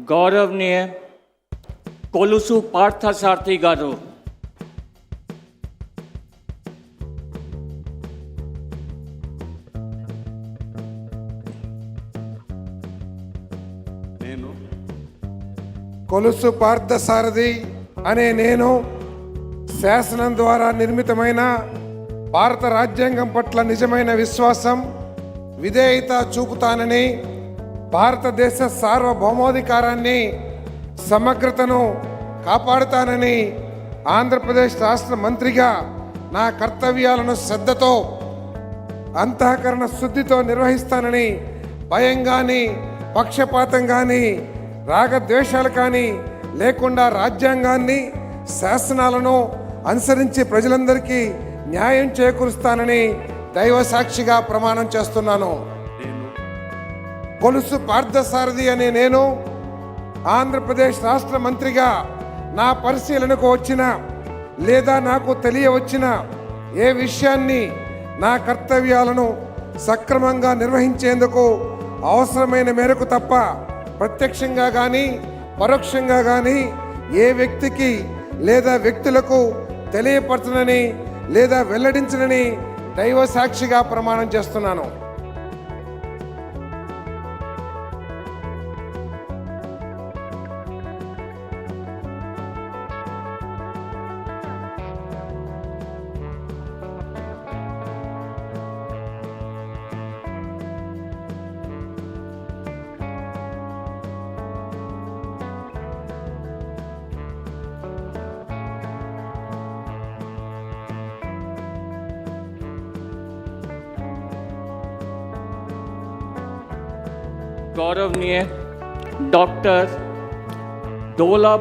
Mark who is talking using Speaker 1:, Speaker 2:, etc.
Speaker 1: గౌరవనీయ కొలుసు పార్థసారథి గారు
Speaker 2: కొలుసు పార్థసారథి అనే నేను శాసనం ద్వారా నిర్మితమైన భారత రాజ్యాంగం పట్ల నిజమైన విశ్వాసం విధేయత చూపుతానని, భారతదేశ సార్వభౌమాధికారాన్ని సమగ్రతను కాపాడుతానని, ఆంధ్రప్రదేశ్ రాష్ట్ర మంత్రిగా నా కర్తవ్యాలను శ్రద్ధతో అంతఃకరణ శుద్ధితో నిర్వహిస్తానని, భయం కానీ పక్షపాతం కానీ రాగద్వేషాలు కానీ లేకుండా రాజ్యాంగాన్ని శాసనాలను అనుసరించి ప్రజలందరికీ న్యాయం చేకూరుస్తానని దైవ సాక్షిగా ప్రమాణం చేస్తున్నాను. కొలుసు పార్థసారథి అనే నేను ఆంధ్రప్రదేశ్ రాష్ట్ర మంత్రిగా నా పరిశీలనకు వచ్చిన లేదా నాకు తెలియవచ్చిన ఏ విషయాన్ని నా కర్తవ్యాలను సక్రమంగా నిర్వహించేందుకు అవసరమైన మేరకు తప్ప ప్రత్యక్షంగా కానీ పరోక్షంగా కానీ ఏ వ్యక్తికి లేదా వ్యక్తులకు తెలియపరచనని లేదా వెల్లడించనని దైవ సాక్షిగా ప్రమాణం చేస్తున్నాను.
Speaker 1: गौरवनीय डॉक्टर डोला